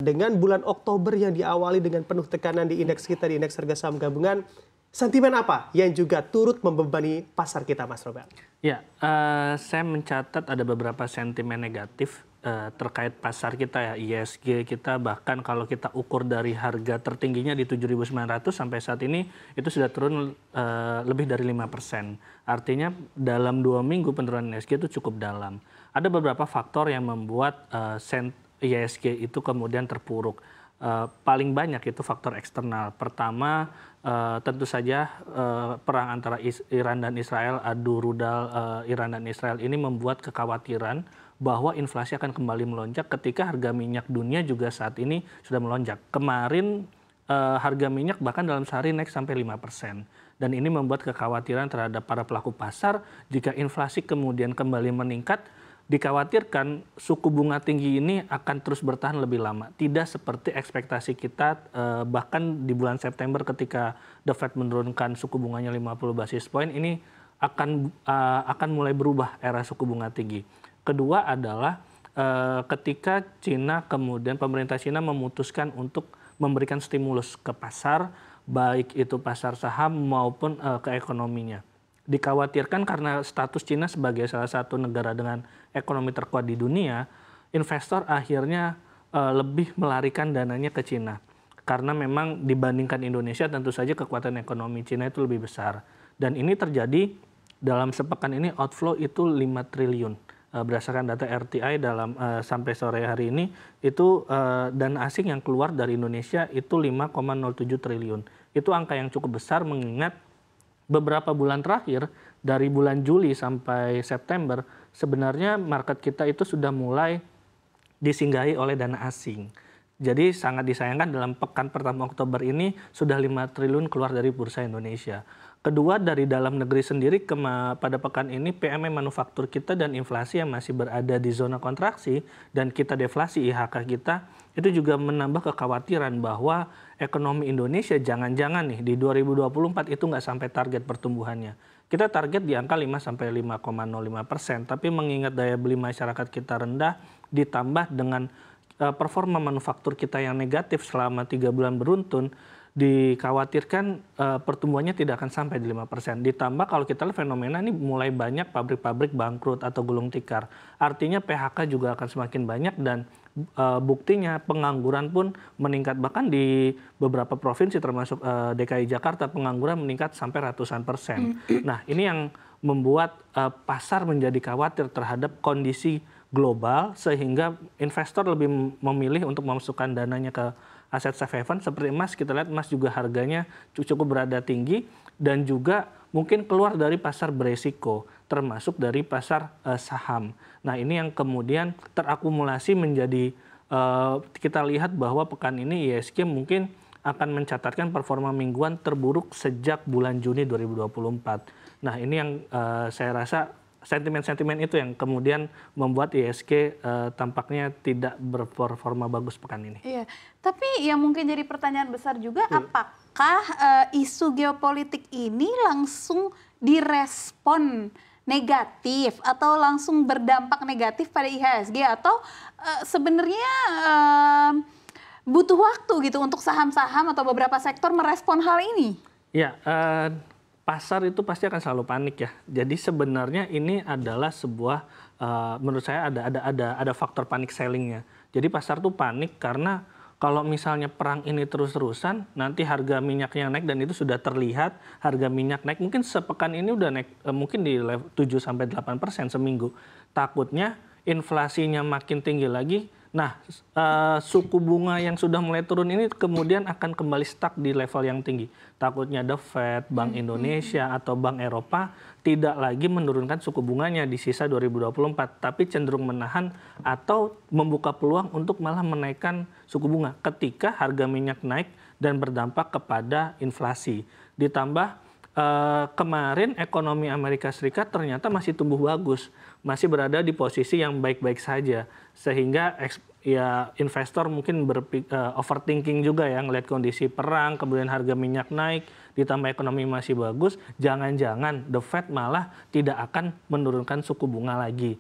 dengan bulan Oktober yang diawali dengan penuh tekanan di indeks kita, di indeks harga saham gabungan, sentimen apa yang juga turut membebani pasar kita, Mas Robert? Ya, saya mencatat ada beberapa sentimen negatif terkait pasar kita ya, ISG kita, bahkan kalau kita ukur dari harga tertingginya di 7.900 sampai saat ini itu sudah turun lebih dari 5%. Artinya dalam 2 minggu penurunan ISG itu cukup dalam. Ada beberapa faktor yang membuat ISG itu kemudian terpuruk. Paling banyak itu faktor eksternal. Pertama, tentu saja perang antara Iran dan Israel, adu rudal Iran dan Israel ini membuat kekhawatiran bahwa inflasi akan kembali melonjak ketika harga minyak dunia juga saat ini sudah melonjak. Kemarin harga minyak bahkan dalam sehari naik sampai 5%. Dan ini membuat kekhawatiran terhadap para pelaku pasar jika inflasi kemudian kembali meningkat, dikhawatirkan suku bunga tinggi ini akan terus bertahan lebih lama. Tidak seperti ekspektasi kita bahkan di bulan September ketika The Fed menurunkan suku bunganya 50 basis point, ini akan mulai berubah era suku bunga tinggi. Kedua adalah ketika Cina kemudian pemerintah Cina memutuskan untuk memberikan stimulus ke pasar, baik itu pasar saham maupun ke ekonominya. Dikhawatirkan karena status Cina sebagai salah satu negara dengan ekonomi terkuat di dunia, investor akhirnya lebih melarikan dananya ke Cina. Karena memang dibandingkan Indonesia tentu saja kekuatan ekonomi Cina itu lebih besar. Dan ini terjadi dalam sepekan ini outflow itu 5 triliun. Berdasarkan data RTI dalam sampai sore hari ini, itu dana asing yang keluar dari Indonesia itu 5,07 triliun. Itu angka yang cukup besar mengingat beberapa bulan terakhir, dari bulan Juli sampai September, sebenarnya market kita itu sudah mulai disinggahi oleh dana asing. Jadi sangat disayangkan dalam pekan pertama Oktober ini sudah 5 triliun keluar dari bursa Indonesia. Kedua, dari dalam negeri sendiri pada pekan ini PMI manufaktur kita dan inflasi yang masih berada di zona kontraksi dan kita deflasi IHK kita, itu juga menambah kekhawatiran bahwa ekonomi Indonesia jangan-jangan nih di 2024 itu nggak sampai target pertumbuhannya. Kita target di angka 5-5,05%, tapi mengingat daya beli masyarakat kita rendah ditambah dengan performa manufaktur kita yang negatif selama 3 bulan beruntun, dikhawatirkan pertumbuhannya tidak akan sampai di 5%. Ditambah kalau kita lihat fenomena ini mulai banyak pabrik-pabrik bangkrut atau gulung tikar. Artinya PHK juga akan semakin banyak dan buktinya pengangguran pun meningkat. Bahkan di beberapa provinsi termasuk DKI Jakarta pengangguran meningkat sampai ratusan persen. Nah ini yang membuat pasar menjadi khawatir terhadap kondisi global sehingga investor lebih memilih untuk memasukkan dananya ke aset safe haven seperti emas. Kita lihat emas juga harganya cukup berada tinggi dan juga mungkin keluar dari pasar beresiko termasuk dari pasar saham. Nah ini yang kemudian terakumulasi menjadi kita lihat bahwa pekan ini ISG mungkin akan mencatatkan performa mingguan terburuk sejak bulan Juni 2024. Nah ini yang saya rasa sentimen-sentimen itu yang kemudian membuat ISG tampaknya tidak berperforma bagus pekan ini. Iya, tapi yang mungkin jadi pertanyaan besar juga, apakah isu geopolitik ini langsung direspon negatif atau langsung berdampak negatif pada IHSG atau sebenarnya butuh waktu gitu untuk saham-saham atau beberapa sektor merespon hal ini? Ya. Pasar itu pasti akan selalu panik ya. Jadi sebenarnya ini adalah sebuah menurut saya ada faktor panik sellingnya. Jadi pasar tuh panik karena kalau misalnya perang ini terus-terusan, nanti harga minyaknya naik dan itu sudah terlihat harga minyak naik. Mungkin sepekan ini udah naik mungkin di level 7-8% seminggu. Takutnya inflasinya makin tinggi lagi. Nah, suku bunga yang sudah mulai turun ini kemudian akan kembali stuck di level yang tinggi. Takutnya The Fed, Bank Indonesia, atau Bank Eropa tidak lagi menurunkan suku bunganya di sisa 2024, tapi cenderung menahan atau membuka peluang untuk malah menaikkan suku bunga ketika harga minyak naik dan berdampak kepada inflasi. Ditambah kemarin ekonomi Amerika Serikat ternyata masih tumbuh bagus, masih berada di posisi yang baik-baik saja, sehingga ya investor mungkin overthinking juga ya, ngelihat kondisi perang, kemudian harga minyak naik, ditambah ekonomi masih bagus, jangan-jangan The Fed malah tidak akan menurunkan suku bunga lagi.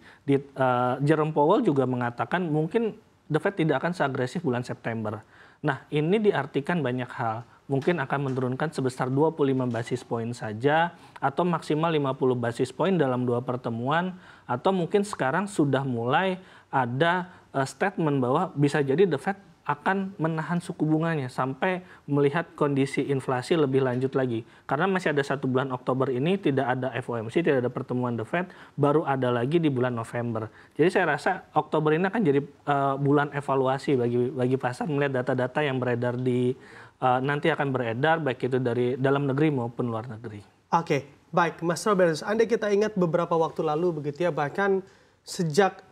Jerome Powell juga mengatakan mungkin The Fed tidak akan seagresif bulan September. Nah, ini diartikan banyak hal. Mungkin akan menurunkan sebesar 25 basis poin saja, atau maksimal 50 basis poin dalam 2 pertemuan, atau mungkin sekarang sudah mulai ada statement bahwa bisa jadi The Fed akan menahan suku bunganya sampai melihat kondisi inflasi lebih lanjut lagi. Karena masih ada 1 bulan Oktober ini tidak ada FOMC, tidak ada pertemuan The Fed, baru ada lagi di bulan November. Jadi saya rasa Oktober ini akan jadi bulan evaluasi bagi pasar melihat data-data yang beredar nanti akan beredar baik itu dari dalam negeri maupun luar negeri. Oke, baik Mas Robert, Anda kita ingat beberapa waktu lalu begitu ya, bahkan sejak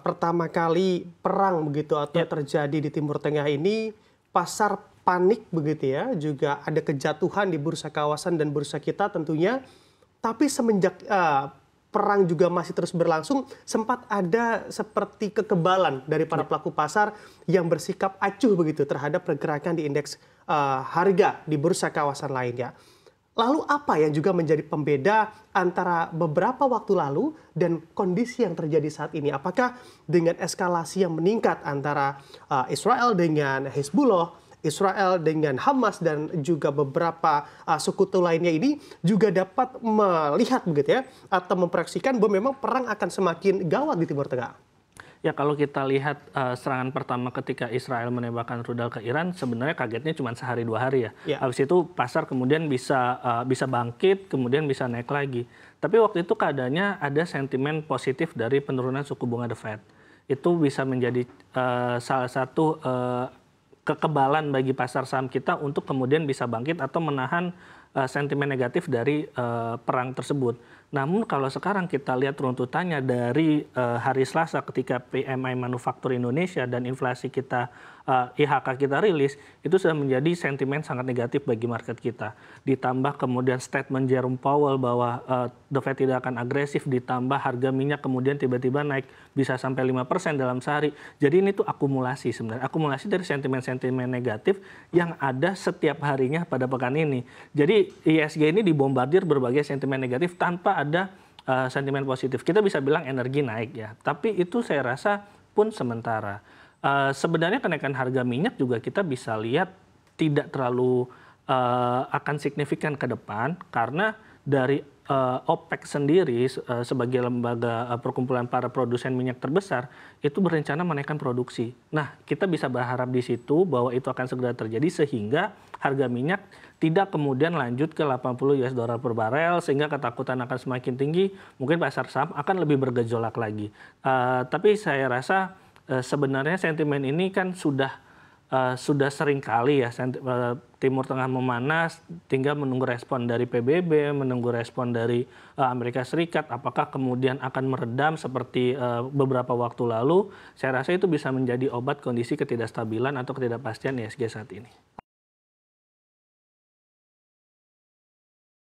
pertama kali perang begitu atau terjadi di Timur Tengah ini, pasar panik begitu ya, juga ada kejatuhan di bursa kawasan dan bursa kita tentunya. Tapi semenjak perang juga masih terus berlangsung, sempat ada seperti kekebalan dari para pelaku pasar yang bersikap acuh begitu terhadap pergerakan di indeks harga di bursa kawasan lainnya. Lalu apa yang juga menjadi pembeda antara beberapa waktu lalu dan kondisi yang terjadi saat ini? Apakah dengan eskalasi yang meningkat antara Israel dengan Hezbollah, Israel dengan Hamas dan juga beberapa sekutu lainnya ini juga dapat melihat begitu ya, atau memproyeksikan bahwa memang perang akan semakin gawat di Timur Tengah? Ya, kalau kita lihat serangan pertama ketika Israel menembakkan rudal ke Iran, sebenarnya kagetnya cuma sehari 2 hari ya. Habis itu pasar kemudian bisa bangkit, kemudian bisa naik lagi. Tapi waktu itu keadaannya ada sentimen positif dari penurunan suku bunga The Fed. Itu bisa menjadi salah satu kekebalan bagi pasar saham kita untuk kemudian bisa bangkit atau menahan sentimen negatif dari perang tersebut. Namun kalau sekarang kita lihat runtutannya dari hari Selasa ketika PMI Manufaktur Indonesia dan inflasi kita, IHK kita rilis, itu sudah menjadi sentimen sangat negatif bagi market kita. Ditambah kemudian statement Jerome Powell bahwa The Fed tidak akan agresif, ditambah harga minyak kemudian tiba-tiba naik bisa sampai 5% dalam sehari. Jadi ini tuh akumulasi sebenarnya, akumulasi dari sentimen-sentimen negatif yang ada setiap harinya pada pekan ini. Jadi ISG ini dibombardir berbagai sentimen negatif tanpa ada sentimen positif. Kita bisa bilang energi naik ya, tapi itu saya rasa pun sementara. Sebenarnya kenaikan harga minyak juga kita bisa lihat tidak terlalu akan signifikan ke depan karena dari OPEC sendiri sebagai lembaga perkumpulan para produsen minyak terbesar itu berencana menaikkan produksi. Nah, kita bisa berharap di situ bahwa itu akan segera terjadi sehingga harga minyak tidak kemudian lanjut ke 80 US dollar per barel sehingga ketakutan akan semakin tinggi, mungkin pasar saham akan lebih bergejolak lagi. Tapi saya rasa sebenarnya sentimen ini kan sudah sering kali ya Timur Tengah memanas, tinggal menunggu respon dari PBB, menunggu respon dari Amerika Serikat, apakah kemudian akan meredam seperti beberapa waktu lalu. Saya rasa itu bisa menjadi obat kondisi ketidakstabilan atau ketidakpastian ISG saat ini.